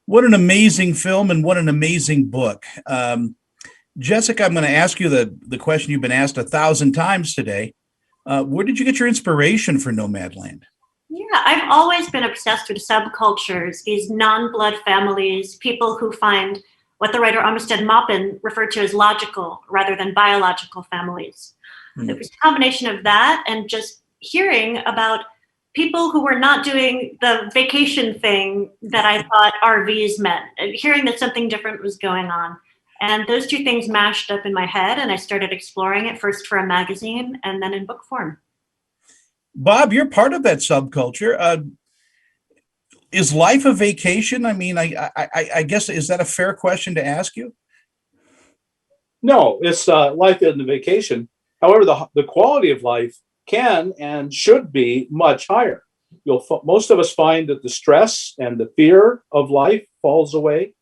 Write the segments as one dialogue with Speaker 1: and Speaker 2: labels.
Speaker 1: What an amazing film and what an amazing book. Jessica, I'm going to ask you the question you've been asked 1,000 times today. Where did you get your inspiration for Nomadland?
Speaker 2: Yeah, I've always been obsessed with subcultures, these non-blood families, people who find what the writer Armistead Maupin referred to as logical rather than biological families. It was a combination of that and just hearing about people who were not doing the vacation thing that I thought RVs meant, and hearing that something different was going on. And those two things mashed up in my head, and I started exploring it first for a magazine and then in book form.
Speaker 1: Bob, you're part of that subculture. Is life a vacation? I mean, I guess, is that a fair question to ask you?
Speaker 3: No, it's life isn't a vacation. However, the quality of life can and should be much higher. Most of us find that the stress and the fear of life falls away.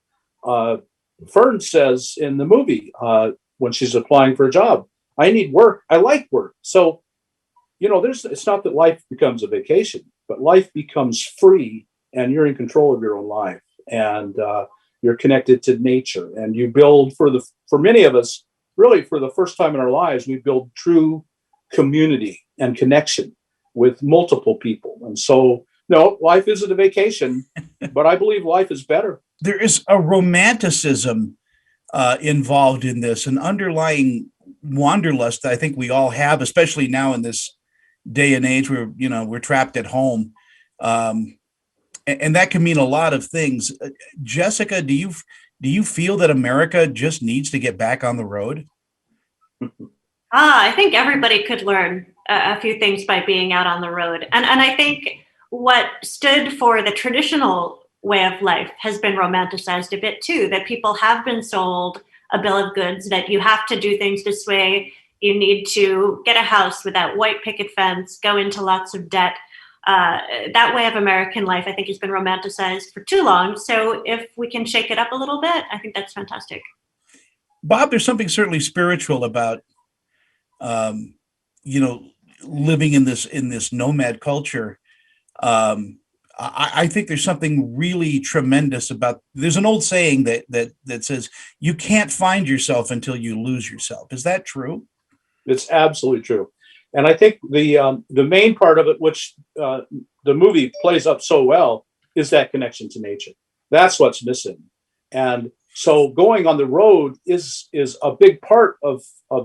Speaker 3: Fern says in the movie when she's applying for a job, I need work. I like work. So, it's not that life becomes a vacation, but life becomes free and you're in control of your own life, and you're connected to nature, and you build for many of us, really for the first time in our lives, we build true community and connection with multiple people. And so, no, life isn't a vacation, but I believe life is better.
Speaker 1: There is a romanticism involved in this, an underlying wanderlust that I think we all have, especially now in this day and age where, we're trapped at home. And that can mean a lot of things. Jessica, do you feel that America just needs to get back on the road?
Speaker 2: I think everybody could learn a few things by being out on the road. And I think what stood for the traditional way of life has been romanticized a bit too, that people have been sold a bill of goods, that you have to do things this way. You need to get a house with that white picket fence, go into lots of debt. That way of American life, I think, has been romanticized for too long. So if we can shake it up a little bit, I think that's fantastic.
Speaker 1: Bob, there's something certainly spiritual about, living in this nomad culture. I think there's something really tremendous about. There's an old saying that says you can't find yourself until you lose yourself. Is that true?
Speaker 3: It's absolutely true. And I think the main part of it, which the movie plays up so well, is that connection to nature. That's what's missing. And so going on the road is a big part of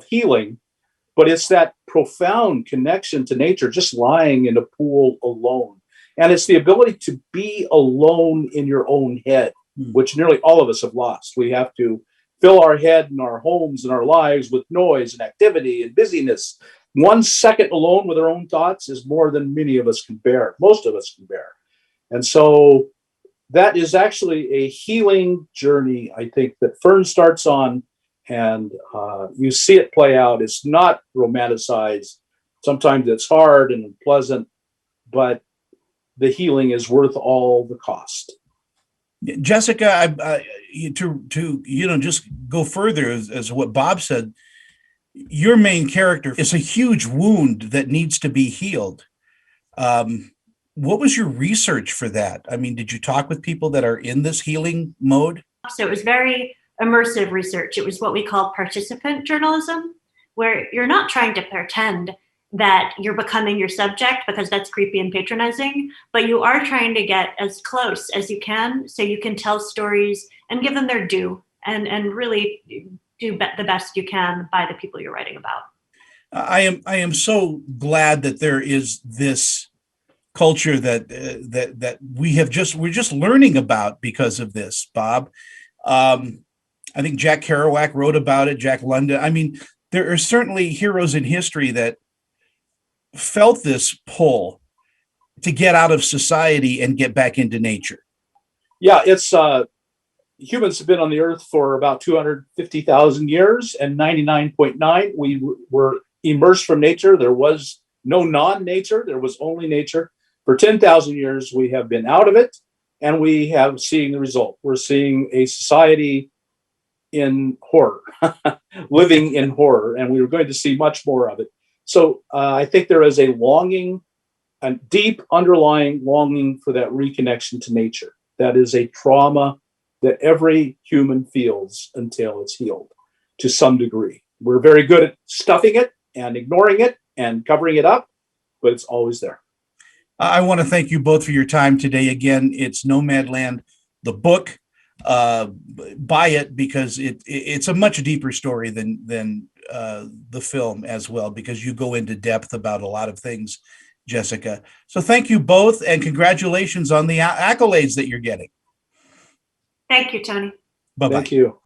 Speaker 3: healing, but it's that profound connection to nature, just lying in a pool alone. And it's the ability to be alone in your own head, which nearly all of us have lost. We have to fill our head and our homes and our lives with noise and activity and busyness. 1 second alone with our own thoughts is more than many of us can bear. Most of us can bear. And so that is actually a healing journey, I think, that Fern starts on, and you see it play out. It's not romanticized. Sometimes it's hard and unpleasant, but the healing is worth all the cost.
Speaker 1: Jessica, to just go further as what Bob said, your main character is a huge wound that needs to be healed. What was your research for that? I mean, did you talk with people that are in this healing mode?
Speaker 2: So it was very immersive research. It was what we call participant journalism, where you're not trying to pretend that you're becoming your subject, because that's creepy and patronizing, but you are trying to get as close as you can so you can tell stories and give them their due and really do the best you can by the people you're writing about.
Speaker 1: I am so glad that there is this culture that we're just learning about because of this, Bob. I think Jack Kerouac wrote about it, Jack London. I mean, there are certainly heroes in history that felt this pull to get out of society and get back into nature.
Speaker 3: Yeah, it's humans have been on the earth for about 250,000 years, and 99.9 we were immersed from nature. There was no non-nature, there was only nature. For 10,000 years we have been out of it, and we have seen the result. We're seeing a society in horror, living in horror, and we were going to see much more of it. So I think there is a longing, a deep underlying longing for that reconnection to nature. That is a trauma that every human feels until it's healed to some degree. We're very good at stuffing it and ignoring it and covering it up, but it's always there.
Speaker 1: I want to thank you both for your time today. Again, it's Nomadland, the book. Buy it because it's a much deeper story than the film as well, because you go into depth about a lot of things, Jessica. So thank you both, and congratulations on the accolades that you're getting.
Speaker 2: Thank you, Tony.
Speaker 1: Bye-bye.
Speaker 3: Thank you.